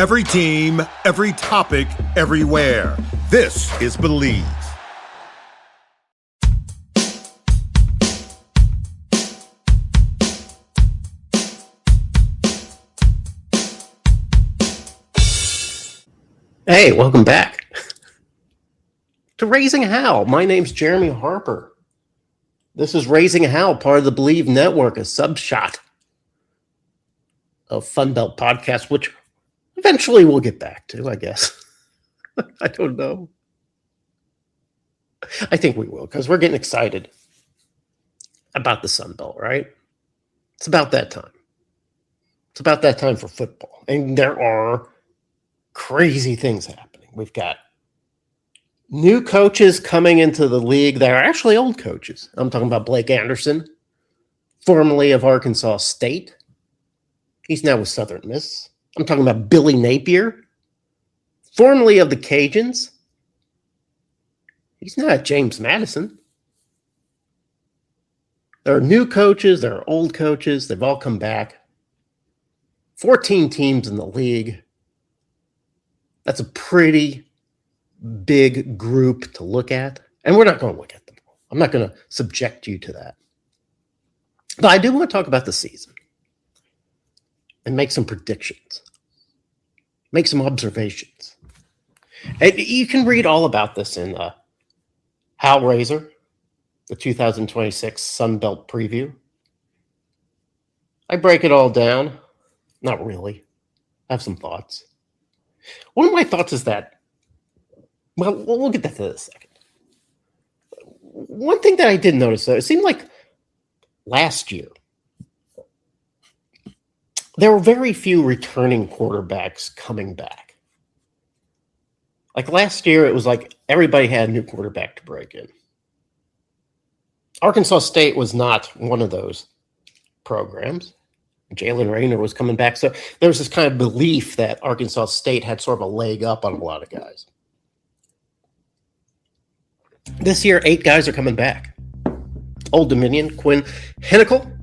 Every team, every topic, everywhere. This is Believe. Hey, welcome back to Raising Howl. My name's Jeremy Harper. This is Raising Howl, part of the Believe Network, a subshot of Funbelt Podcast, which eventually we'll get back to, I guess. I don't know. I think we will, because we're getting excited about the Sunbelt, right? It's about that time. It's about that time for football. And there are crazy things happening. We've got new coaches coming into the league that are actually old coaches. I'm talking about Blake Anderson, formerly of Arkansas State. He's now with Southern Miss. I'm talking about Billy Napier, formerly of the Cajuns. He's now at James Madison. There are new coaches. There are old coaches. They've all come back. 14 teams in the league. That's a pretty big group to look at. And we're not going to look at them all. I'm not going to subject you to that. But I do want to talk about the season and make some predictions, make some observations. And you can read all about this in Hellraiser, the 2026 Sun Belt preview. I break it all down. Not really. I have some thoughts. One of my thoughts is that, well, we'll get that to in a second. One thing that I did notice, though, it seemed like last year, there were very few returning quarterbacks coming back. Like last year, it was like everybody had a new quarterback to break in. Arkansas State was not one of those programs. Jalen Rayner was coming back. So there was this kind of belief that Arkansas State had sort of a leg up on a lot of guys. This year, 8 guys are coming back. Old Dominion, Quinn Henicle.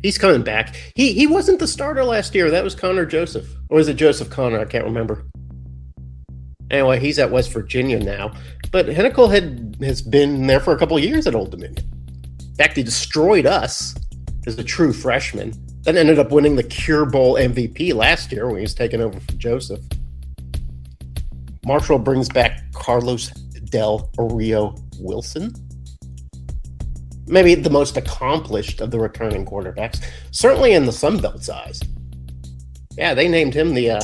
He's coming back. He wasn't the starter last year. That was Connor Joseph. Or was it Joseph Connor? I can't remember. Anyway, he's at West Virginia now. But Henicle has been there for a couple of years at Old Dominion. In fact, he destroyed us as a true freshman. Then ended up winning the Cure Bowl MVP last year when he was taking over for Joseph. Marshall brings back Carlos Del Rio Wilson. Maybe the most accomplished of the returning quarterbacks. Certainly in the Sun Belt's eyes. Yeah, they named him the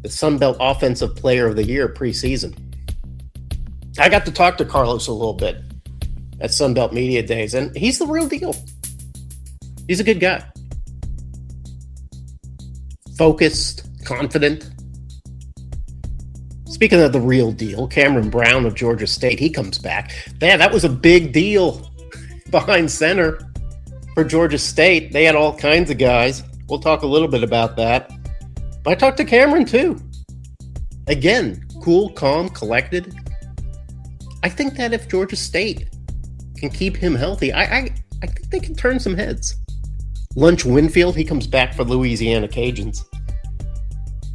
Sun Belt Offensive Player of the Year preseason. I got to talk to Carlos a little bit at Sunbelt Media Days, and he's the real deal. He's a good guy. Focused, confident. Speaking of the real deal, Cameron Brown of Georgia State, he comes back. Man, that was a big deal behind center for Georgia State. They had all kinds of guys. We'll talk a little bit about that. But I talked to Cameron, too. Again, cool, calm, collected. I think that if Georgia State can keep him healthy, I think they can turn some heads. Lunch Winfield, he comes back for Louisiana Cajuns.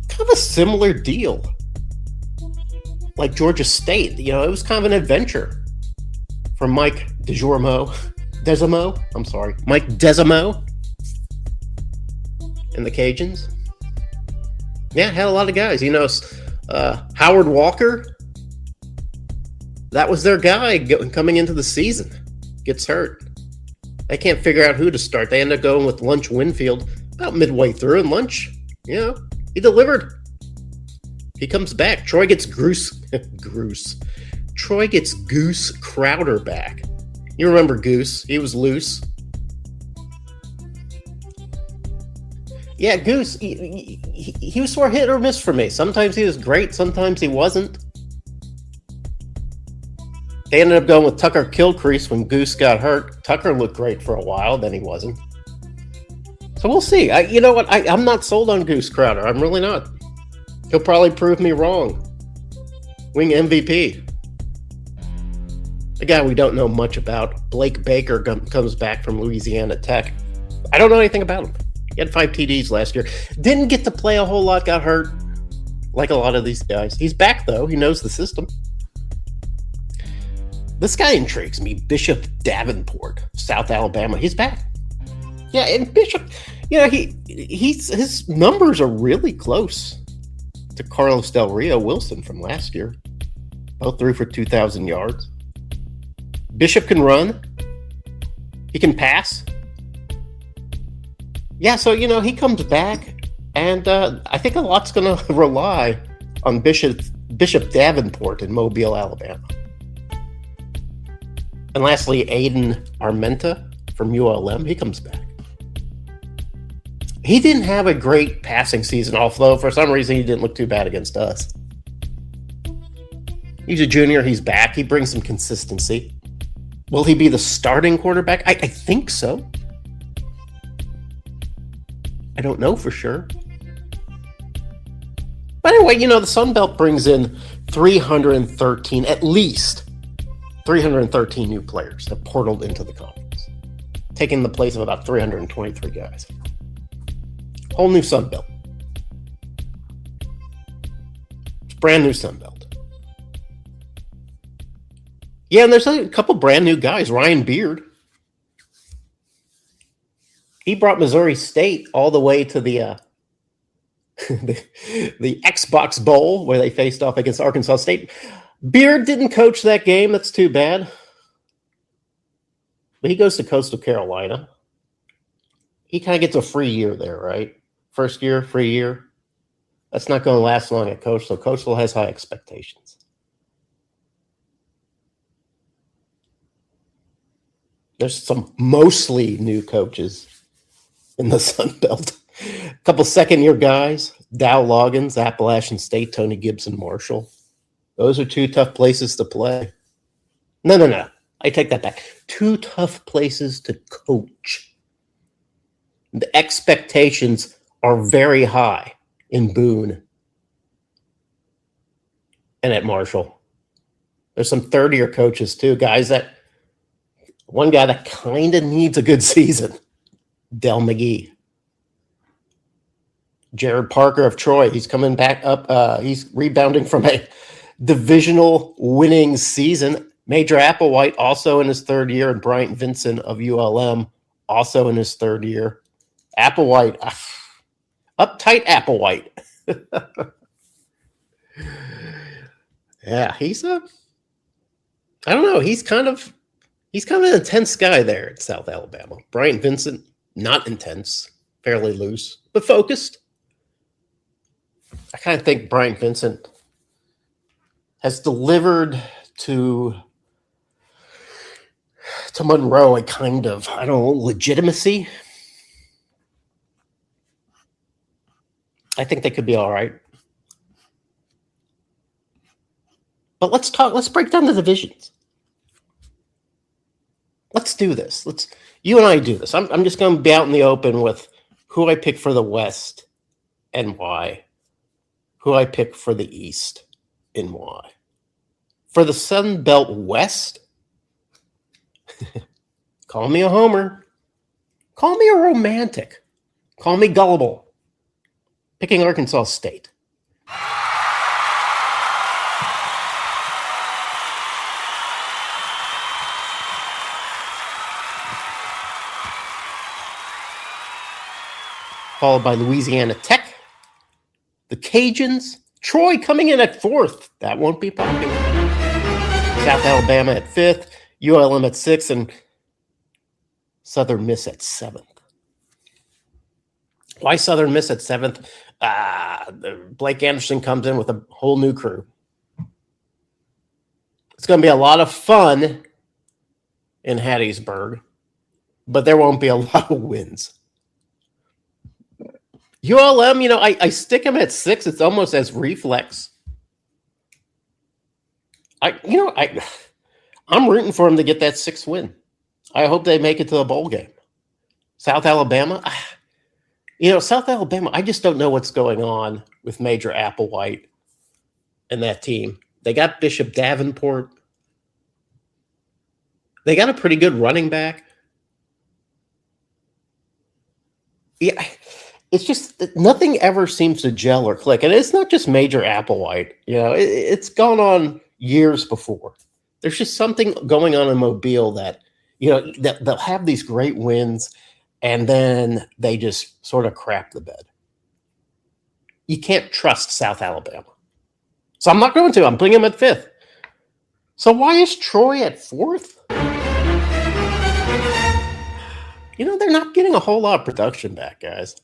Kind of a similar deal. Like Georgia State, it was kind of an adventure for Mike Desimo and the Cajuns. Yeah, had a lot of guys. Howard Walker, that was their guy coming into the season. Gets hurt. They can't figure out who to start. They end up going with Lunch Winfield about midway through, and Lunch, he delivered. He comes back. Troy gets Goose Crowder back. You remember Goose? He was loose. Yeah, Goose, he was sort of hit or miss for me. Sometimes he was great, sometimes he wasn't. They ended up going with Tucker Kilcrease when Goose got hurt. Tucker looked great for a while, then he wasn't. So we'll see. You know what? I'm not sold on Goose Crowder. I'm really not. He'll probably prove me wrong. Wing MVP. A guy we don't know much about. Blake Baker comes back from Louisiana Tech. I don't know anything about him. He had 5 TDs last year. Didn't get to play a whole lot, got hurt, like a lot of these guys. He's back, though. He knows the system. This guy intrigues me. Bishop Davenport, South Alabama. He's back. Yeah, and Bishop, his numbers are really close to Carlos Del Rio Wilson from last year. Both threw for 2,000 yards. Bishop can run. He can pass. Yeah, so, he comes back, and I think a lot's going to rely on Bishop Davenport in Mobile, Alabama. And lastly, Aiden Armenta from ULM, he comes back. He didn't have a great passing season, although for some reason he didn't look too bad against us. He's a junior, he's back, he brings some consistency. Will he be the starting quarterback? I think so. I don't know for sure. But anyway, the Sun Belt brings in 313, at least 313 new players that portaled into the conference, taking the place of about 323 guys. Whole new Sun Belt. It's brand new Sun Belt. Yeah, and there's a couple brand new guys. Ryan Beard. He brought Missouri State all the way to the the Xbox Bowl where they faced off against Arkansas State. Beard didn't coach that game. That's too bad. But he goes to Coastal Carolina. He kind of gets a free year there, right? First year, free year. That's not going to last long at Coastal. Coastal has high expectations. There's some mostly new coaches in the Sun Belt. A couple second-year guys. Dow Loggins, Appalachian State, Tony Gibson, Marshall. Those are 2 tough places to play. No. I take that back. 2 tough places to coach. The expectations are very high in Boone and at Marshall. There's some third-year coaches, too. One guy that kind of needs a good season. Del McGee. Jared Parker of Troy. He's coming back up. He's rebounding from a divisional winning season. Major Applewhite also in his 3rd year, and Bryant Vincent of ULM also in his 3rd year. Applewhite, uptight Applewhite. Yeah, he's I don't know. He's kind of an intense guy there at South Alabama. Bryant Vincent, not intense, fairly loose, but focused. I kind of think Bryant Vincent has delivered to Monroe a kind of, legitimacy. I think they could be all right. But let's break down the divisions. Let's do this. You and I do this. I'm just going to be out in the open with who I pick for the West and why. Who I pick for the East and why. For the Sun Belt West, call me a homer. Call me a romantic. Call me gullible. Picking Arkansas State. Followed by Louisiana Tech, the Cajuns, Troy coming in at 4th. That won't be popular. South Alabama at 5th, ULM at 6th, and Southern Miss at 7th. Why Southern Miss at 7th? Blake Anderson comes in with a whole new crew. It's going to be a lot of fun in Hattiesburg, but there won't be a lot of wins. ULM, I stick him at 6. It's almost as reflex. I'm rooting for him to get that 6th win. I hope they make it to the bowl game. South Alabama, South Alabama, I just don't know what's going on with Major Applewhite and that team. They got Bishop Davenport. They got a pretty good running back. Yeah, it's just that nothing ever seems to gel or click. And it's not just Major Applewhite. It's gone on years before. There's just something going on in Mobile that, that they'll have these great wins and then they just sort of crap the bed. You can't trust South Alabama. So I'm not going to. I'm putting them at 5th. So why is Troy at 4th? They're not getting a whole lot of production back, guys.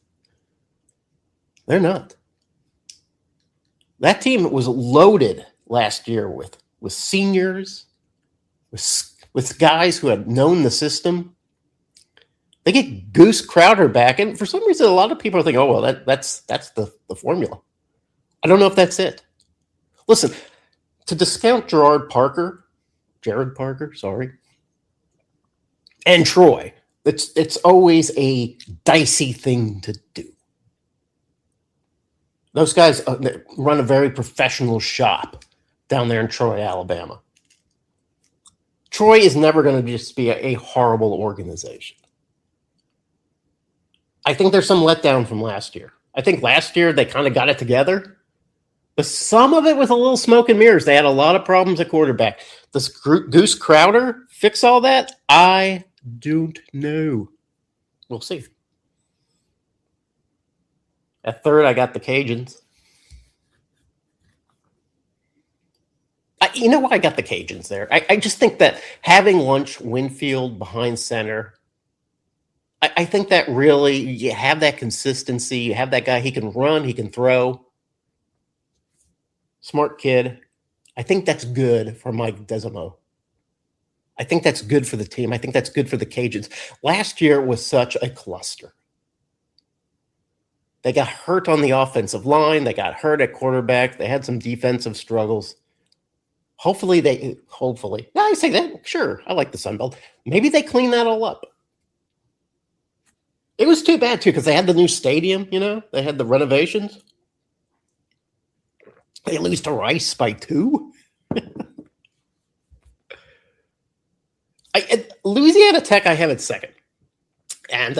They're not. That team was loaded last year with seniors, with guys who had known the system. They get Goose Crowder back, and for some reason, a lot of people are thinking, "Oh, well, that's the formula." I don't know if that's it. Listen, to discount Jared Parker, and Troy, it's always a dicey thing to do. Those guys run a very professional shop down there in Troy, Alabama. Troy is never going to just be a horrible organization. I think there's some letdown from last year. I think last year they kind of got it together. But some of it was a little smoke and mirrors. They had a lot of problems at quarterback. Does Goose Crowder fix all that? I don't know. We'll see. At 3rd, I got the Cajuns. You know why I got the Cajuns there? I just think that having Lunch Winfield behind center, I think that really, you have that consistency. You have that guy. He can run. He can throw. Smart kid. I think that's good for Mike Desimo. I think that's good for the team. I think that's good for the Cajuns. Last year was such a cluster. They got hurt on the offensive line. They got hurt at quarterback. They had some defensive struggles. Hopefully. Yeah, I say that. Sure, I like the Sun Belt. Maybe they clean that all up. It was too bad, too, because they had the new stadium, They had the renovations. They lose to Rice by 2. Louisiana Tech, I have at 2nd. And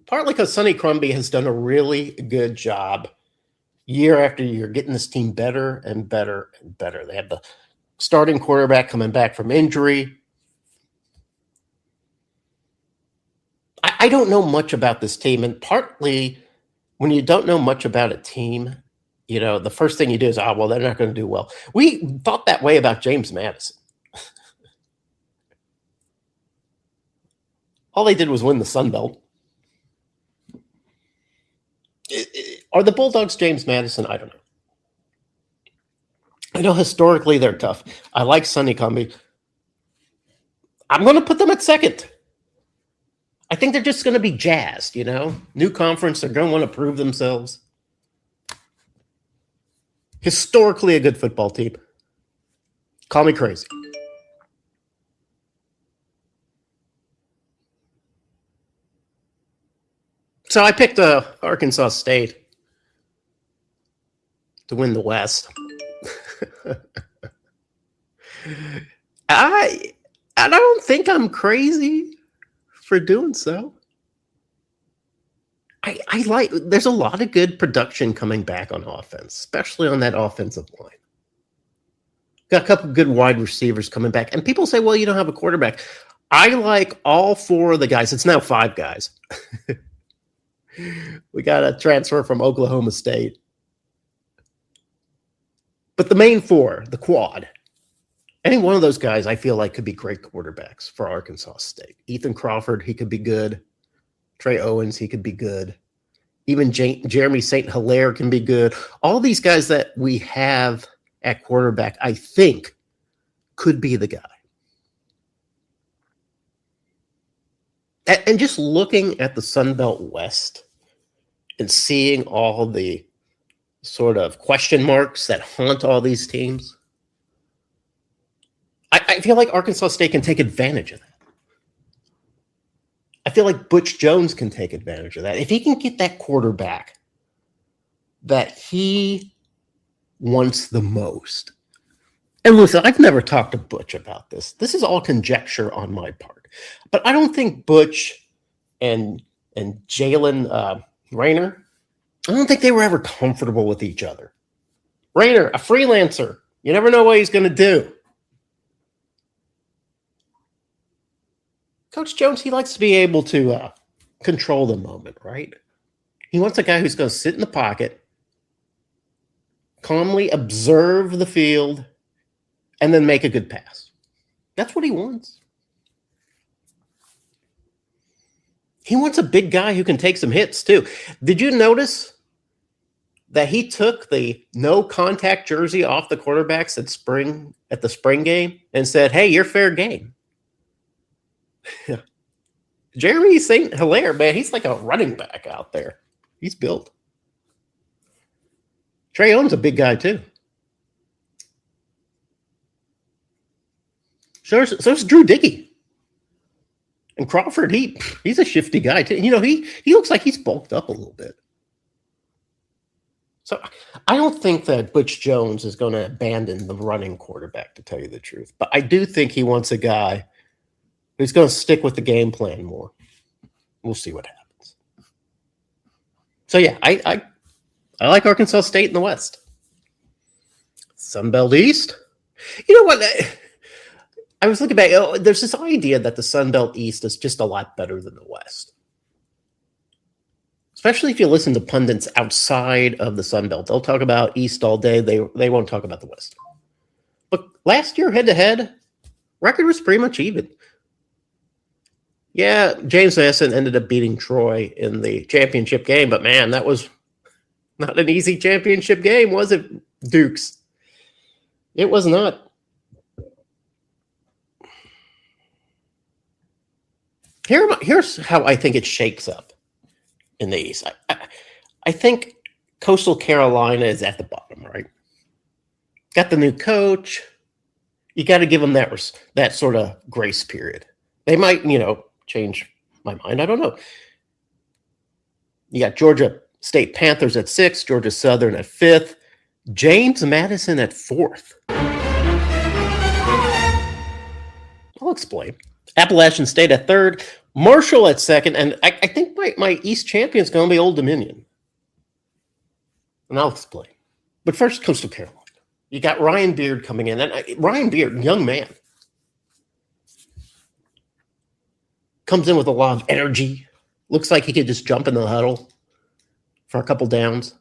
partly because Sonny Crumby has done a really good job year after year getting this team better and better and better. They have the starting quarterback coming back from injury. I don't know much about this team, and partly when you don't know much about a team, the first thing you do is, they're not going to do well. We thought that way about James Madison. All they did was win the Sun Belt. Are the Bulldogs James Madison? I don't know. I know historically they're tough. I like Sonny Crumby. I'm going to put them at 2nd. I think they're just going to be jazzed, New conference, they're going to want to prove themselves. Historically a good football team. Call me crazy. So I picked Arkansas State to win the West. I don't think I'm crazy for doing so. I like, there's a lot of good production coming back on offense, especially on that offensive line. Got a couple good wide receivers coming back. And people say, well, you don't have a quarterback. I like all 4 of the guys. It's now 5 guys. We got a transfer from Oklahoma State. But the main 4, the quad, any one of those guys I feel like could be great quarterbacks for Arkansas State. Ethan Crawford, he could be good. Trey Owens, he could be good. Even Jeremy St. Hilaire can be good. All these guys that we have at quarterback, I think, could be the guy. And just looking at the Sun Belt West and seeing all the sort of question marks that haunt all these teams, I feel like Arkansas State can take advantage of that. I feel like Butch Jones can take advantage of that. If he can get that quarterback that he wants the most. And listen, I've never talked to Butch about this. This is all conjecture on my part. But I don't think Butch and Jalen Rayner, I don't think they were ever comfortable with each other. Rayner, a freelancer. You never know what he's going to do. Coach Jones, he likes to be able to control the moment, right? He wants a guy who's going to sit in the pocket, calmly observe the field, and then make a good pass. That's what he wants. He wants a big guy who can take some hits, too. Did you notice that he took the no contact jersey off the quarterbacks at the spring game and said, hey, you're fair game? Jeremy St. Hilaire, man, he's like a running back out there. He's built. Trey Owens a big guy, too. So's Drew Dickey. And Crawford, he's a shifty guy, too. You know, he looks like he's bulked up a little bit. So I don't think that Butch Jones is going to abandon the running quarterback, to tell you the truth. But I do think he wants a guy who's going to stick with the game plan more. We'll see what happens. So, yeah, I like Arkansas State in the West. Sunbelt East. You know what? I was looking back. There's this idea that the Sunbelt East is just a lot better than the West. Especially if you listen to pundits outside of the Sunbelt. They'll talk about East all day. They won't talk about the West. But last year, head-to-head, record was pretty much even. Yeah, James Madison ended up beating Troy in the championship game, but man, that was not an easy championship game, was it, Dukes? It was not. Here's how I think it shakes up in the East. I think Coastal Carolina is at the bottom, right? Got the new coach. You got to give them that sort of grace period. They might, change my mind. I don't know. You got Georgia State Panthers at 6th, Georgia Southern at 5th, James Madison at 4th. I'll explain. Appalachian State at 3rd, Marshall at 2nd, and I think my East champion is going to be Old Dominion. And I'll explain. But first, Coastal Carolina. You got Ryan Beard coming in. And Ryan Beard, young man, comes in with a lot of energy. Looks like he could just jump in the huddle for a couple downs,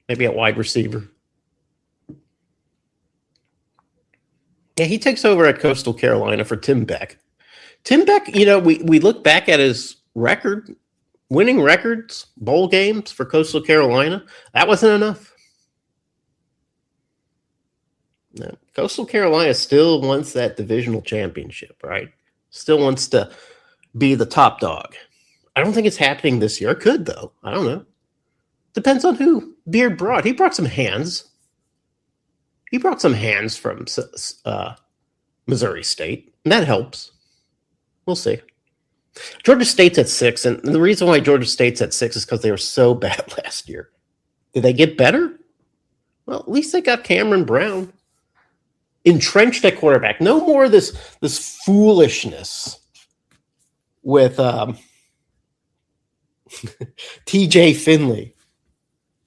maybe at wide receiver. Yeah, he takes over at Coastal Carolina for Tim Beck. Tim Beck, we look back at his record, winning records, bowl games for Coastal Carolina. That wasn't enough. No, Coastal Carolina still wants that divisional championship, right? Still wants to be the top dog. I don't think it's happening this year. It could, though. I don't know. Depends on who Beard brought. He brought some hands. He brought some hands from Missouri State, and that helps. We'll see. Georgia State's at 6, and the reason why Georgia State's at 6 is because they were so bad last year. Did they get better? Well, at least they got Cameron Brown entrenched at quarterback. No more of this foolishness with TJ Finley,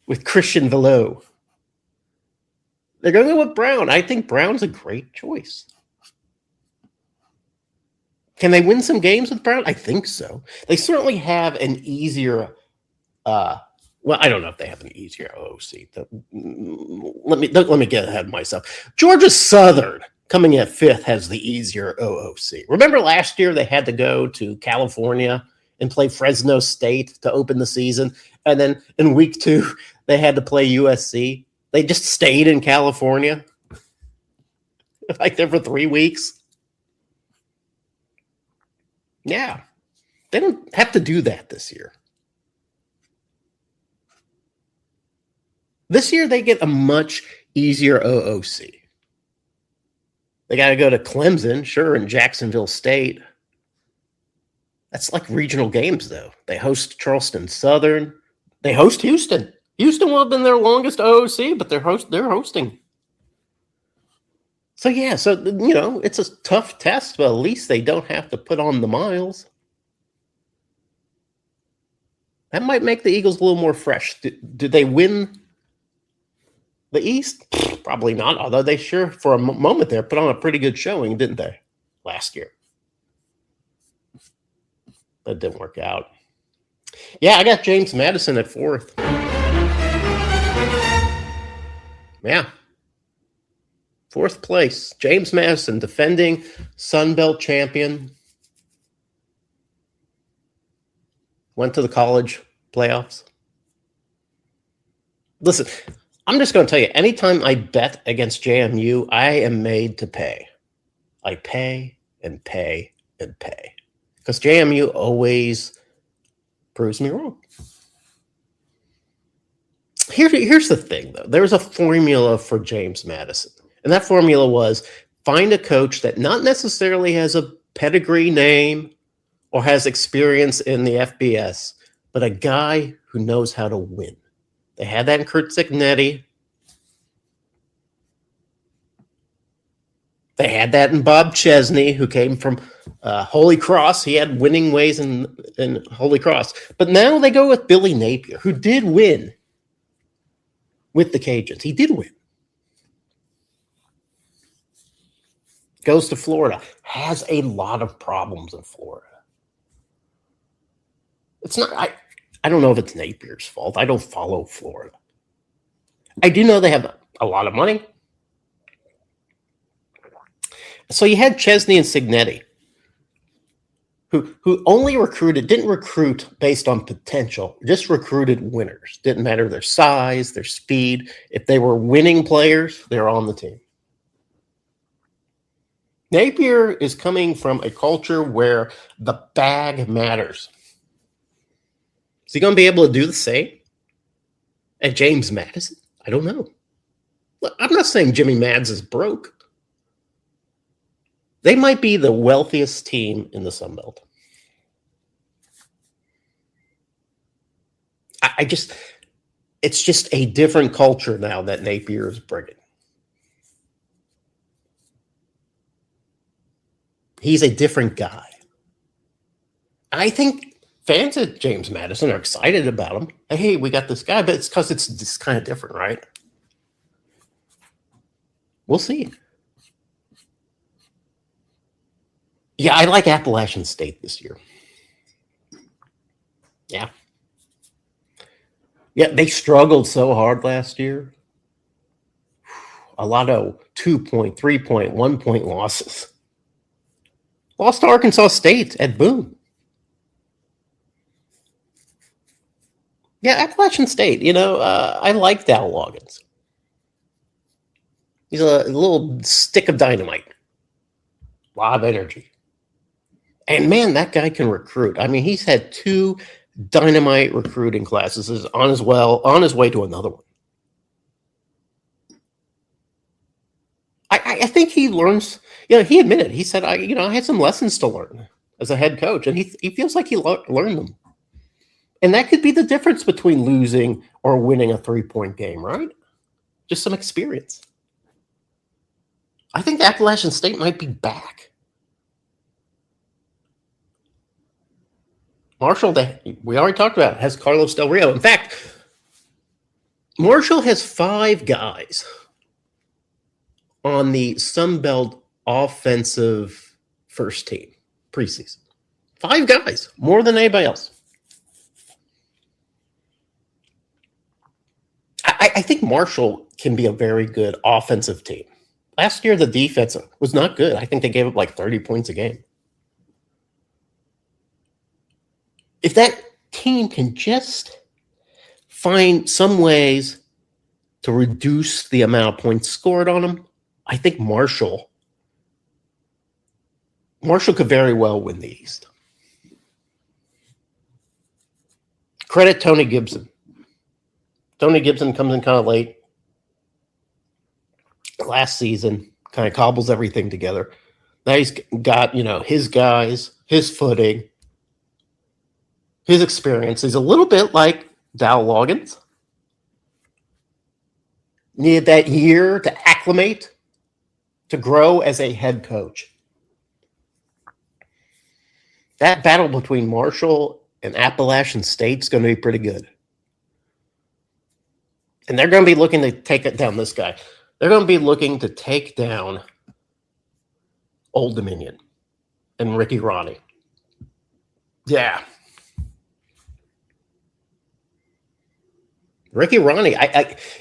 with Christian Velo. They're going to go with Brown. I think Brown's a great choice. Can they win some games with Brown? I think so. They certainly have an easier well, I don't know if they have an easier OOC. Let me get ahead of myself. Georgia Southern, coming at 5th, has the easier OOC. Remember last year they had to go to California and play Fresno State to open the season, and then in week 2 they had to play USC. They just stayed in California, like there for 3 weeks. Yeah, they don't have to do that this year. This year, they get a much easier OOC. They got to go to Clemson, sure, and Jacksonville State. That's like regional games, though. They host Charleston Southern. They host Houston. Houston will have been their longest OOC, but they're hosting. So, yeah, it's a tough test, but at least they don't have to put on the miles. That might make the Eagles a little more fresh. Did they win the East? Probably not, although they sure, for a moment there, put on a pretty good showing, didn't they, last year? That didn't work out. Yeah, I got James Madison at 4th. Yeah. 4th place. James Madison, defending Sun Belt champion. Went to the college playoffs. Listen, I'm just going to tell you, anytime I bet against JMU, I am made to pay. I pay and pay and pay. Because JMU always proves me wrong. Here's the thing, though. There's a formula for James Madison. And that formula was find a coach that not necessarily has a pedigree name or has experience in the FBS, but a guy who knows how to win. They had that in Kurt Cignetti. They had that in Bob Chesney, who came from Holy Cross. He had winning ways in Holy Cross. But now they go with Billy Napier, who did win with the Cajuns. He did win. Goes to Florida. Has a lot of problems in Florida. It's not. I don't know if it's Napier's fault. I don't follow Florida. I do know they have a lot of money. So you had Chesney and Cignetti, who only didn't recruit based on potential, just recruited winners. Didn't matter their size, their speed. If they were winning players, they were on the team. Napier is coming from a culture where the bag matters. Is he going to be able to do the same at James Madison? I don't know. Look, I'm not saying Jimmy Mads is broke. They might be the wealthiest team in the Sun Belt. It's just a different culture now that Napier is bringing. He's a different guy. I think fans at James Madison are excited about him. Hey, we got this guy, but it's because it's just kind of different, right? We'll see. Yeah, I like Appalachian State this year. Yeah. Yeah, they struggled so hard last year. A lot of 2-point, 3-point, 1-point losses. Lost to Arkansas State at Boone. Yeah, Appalachian State. I like Dow Loggins. He's a little stick of dynamite. A lot of energy. And man, that guy can recruit. I mean, he's had 2 dynamite recruiting classes. Is on his way to another one. I think he learns. He admitted. He said, I had some lessons to learn as a head coach, and he feels like he learned them. And that could be the difference between losing or winning a 3-point game, right? Just some experience. I think Appalachian State might be back. Marshall, we already talked about, has Carlos Del Rio. In fact, Marshall has 5 guys on the Sun Belt offensive first team preseason. 5 guys, more than anybody else. I think Marshall can be a very good offensive team. Last year, the defense was not good. I think they gave up like 30 points a game. If that team can just find some ways to reduce the amount of points scored on them, I think Marshall could very well win the East. Credit Tony Gibson. Tony Gibson comes in kind of late. Last season, kind of cobbles everything together. Now he's got, his guys, his footing, his experience. He's a little bit like Dow Loggins. Needed that year to acclimate, to grow as a head coach. That battle between Marshall and Appalachian State's going to be pretty good. And they're going to be looking to take it down this guy. They're going to be looking to take down Old Dominion and Ricky Ronnie. Yeah. Ricky Ronnie,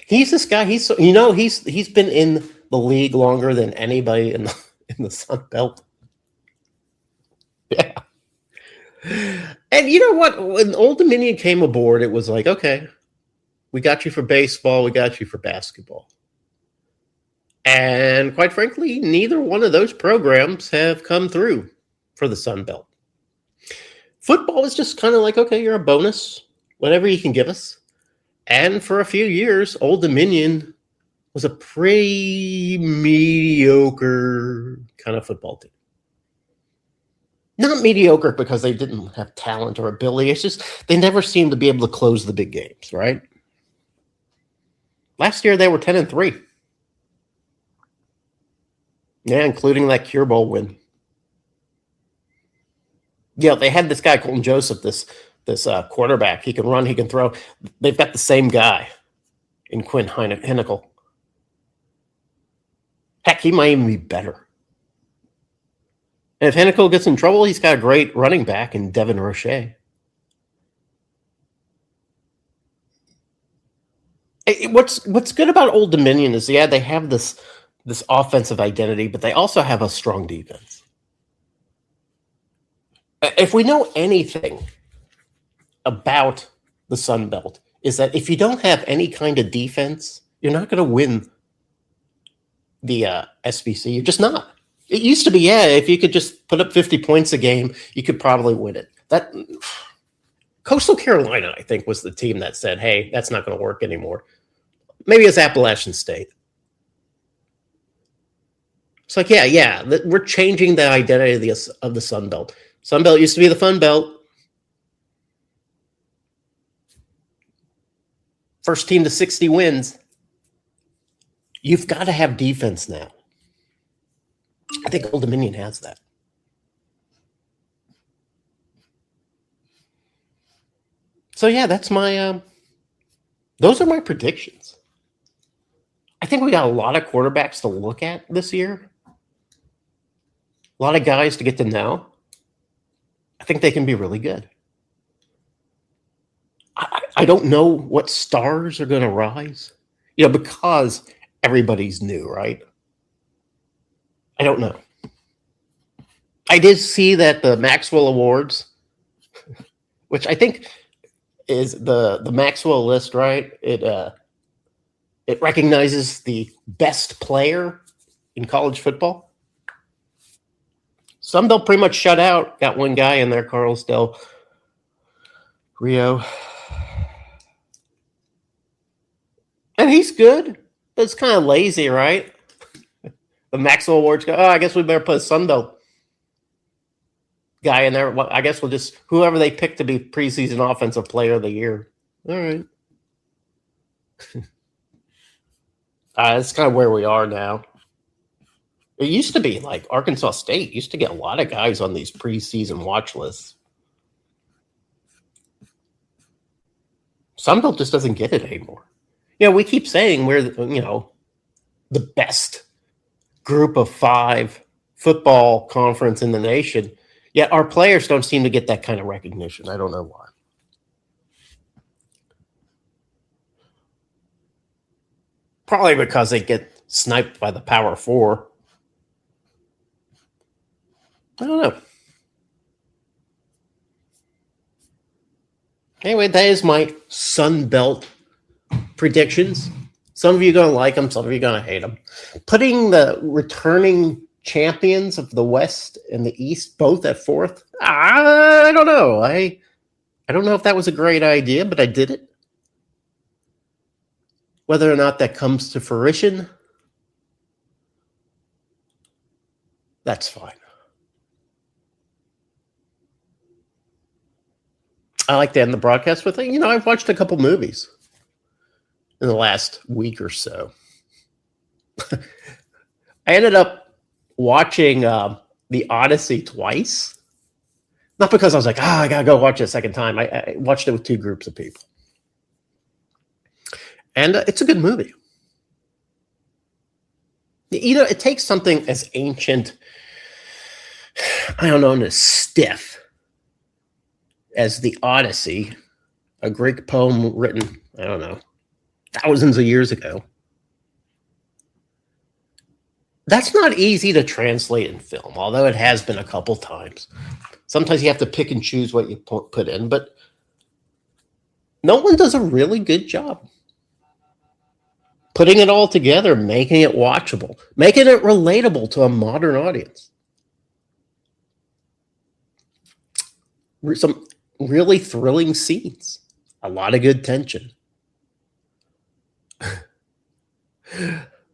he's this guy. He's been in the league longer than anybody in the Sun Belt. Yeah. And you know what? When Old Dominion came aboard, it was like, okay, we got you for baseball, we got you for basketball. And quite frankly, neither one of those programs have come through for the Sun Belt. Football is just kind of like, okay, you're a bonus, whatever you can give us. And for a few years, Old Dominion was a pretty mediocre kind of football team. Not mediocre because they didn't have talent or ability. It's just they never seemed to be able to close the big games, right? Last year, they were 10-3. Yeah, including that Cure Bowl win. Yeah, they had this guy, Colton Joseph, this quarterback. He can run, he can throw. They've got the same guy in Quinn Henicle. Heck, he might even be better. And if Henicle gets in trouble, he's got a great running back in Devin Roche. What's good about Old Dominion is, yeah, they have this offensive identity, but they also have a strong defense. If we know anything about the Sun Belt, is that if you don't have any kind of defense, you're not going to win the SBC. You're just not. It used to be, yeah, if you could just put up 50 points a game, you could probably win it. That Coastal Carolina, I think, was the team that said, hey, that's not going to work anymore. Maybe it's Appalachian State. It's like, yeah, we're changing the identity of the Sun Belt. Sun Belt used to be the Fun Belt. First team to 60 wins. You've got to have defense now. I think Old Dominion has that. So yeah, that's those are my predictions. I think we got a lot of quarterbacks to look at this year. A lot of guys to get to know. I think they can be really good. I don't know what stars are going to rise, because everybody's new, right? I don't know. I did see that the Maxwell Awards, which I think is the Maxwell list, right? It recognizes the best player in college football. Some they'll pretty much shut out. Got one guy in there, Carlos Del Rio. And he's good, but it's kind of lazy, right? The Maxwell Awards go, I guess we better put a Sunbelt guy in there. Well, I guess we'll just, whoever they pick to be preseason offensive player of the year. All right. That's kind of where we are now. It used to be like Arkansas State used to get a lot of guys on these preseason watch lists. Sunbelt just doesn't get it anymore. We keep saying we're, the best group of 5 football conference in the nation, yet our players don't seem to get that kind of recognition. I don't know why. Probably because they get sniped by the Power 4. I don't know. Anyway, that is my Sun Belt predictions. Some of you are going to like them. Some of you are going to hate them. Putting the returning champions of the West and the East both at 4th, I don't know. I don't know if that was a great idea, but I did it. Whether or not that comes to fruition, that's fine. I like to end the broadcast with, I've watched a couple movies in the last week or so. I ended up watching The Odyssey twice. Not because I was like, I gotta go watch it a second time. I watched it with two groups of people. And it's a good movie. It takes something as ancient, I don't know, and as stiff as the Odyssey, a Greek poem written, I don't know, thousands of years ago. That's not easy to translate in film, although it has been a couple times. Sometimes you have to pick and choose what you put in, but Nolan does a really good job putting it all together, making it watchable, making it relatable to a modern audience. Some really thrilling scenes, a lot of good tension.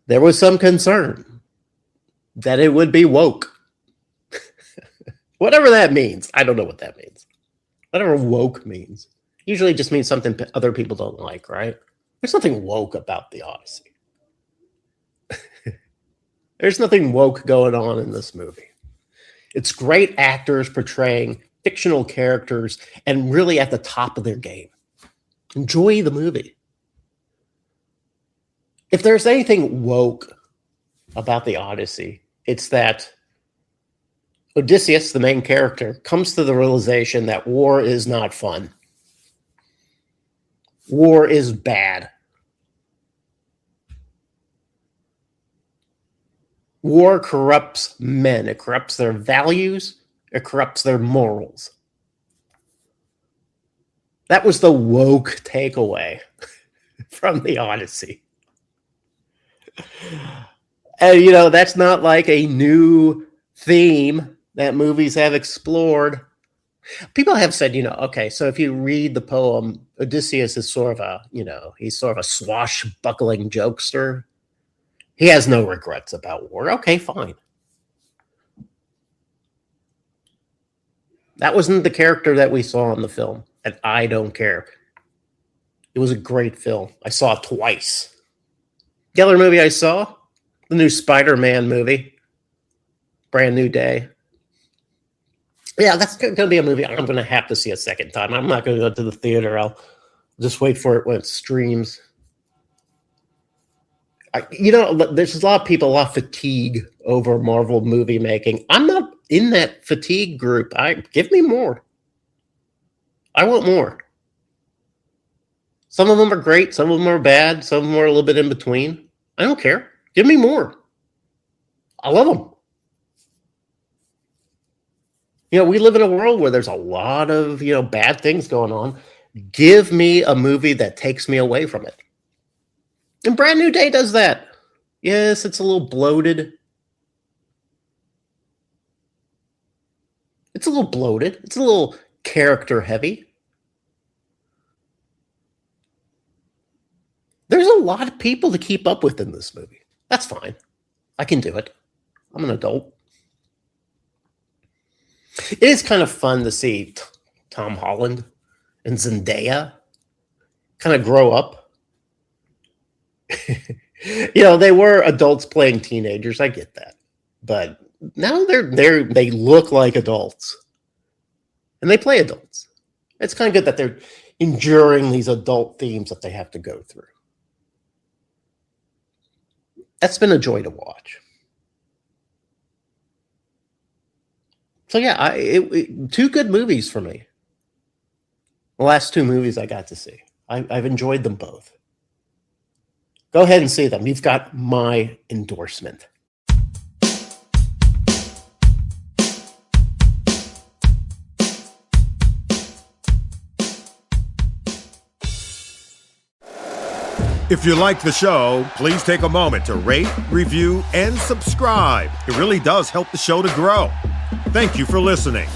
There was some concern that it would be woke. Whatever that means. I don't know what that means. Whatever woke means. Usually just means something other people don't like, right? There's nothing woke about the Odyssey. There's nothing woke going on in this movie. It's great actors portraying fictional characters and really at the top of their game. Enjoy the movie. If there's anything woke about the Odyssey, it's that Odysseus, the main character, comes to the realization that war is not fun. War is bad. War corrupts men. It corrupts their values. It corrupts their morals. That was the woke takeaway from the Odyssey. And, that's not like a new theme that movies have explored. People have said, okay, so if you read the poem, Odysseus is sort of he's sort of a swashbuckling jokester. He has no regrets about war. Okay, fine. That wasn't the character that we saw in the film, and I don't care. It was a great film. I saw it twice. The other movie I saw, the new Spider-Man movie, Brand New Day. Yeah, that's going to be a movie I'm going to have to see a second time. I'm not going to go to the theater. I'll just wait for it when it streams. There's a lot of people, a lot of fatigue over Marvel movie making. I'm not in that fatigue group. Give me more. I want more. Some of them are great. Some of them are bad. Some of them are a little bit in between. I don't care. Give me more. I love them. We live in a world where there's a lot of, bad things going on. Give me a movie that takes me away from it. And Brand New Day does that. Yes, it's a little bloated. It's a little bloated. It's a little character heavy. There's a lot of people to keep up with in this movie. That's fine. I can do it. I'm an adult. It is kind of fun to see Tom Holland and Zendaya kind of grow up. They were adults playing teenagers. I get that. But now they look like adults. And they play adults. It's kind of good that they're enduring these adult themes that they have to go through. That's been a joy to watch. So yeah, two good movies for me. The last two movies I got to see. I've enjoyed them both. Go ahead and see them. You've got my endorsement. If you like the show, please take a moment to rate, review, and subscribe. It really does help the show to grow. Thank you for listening.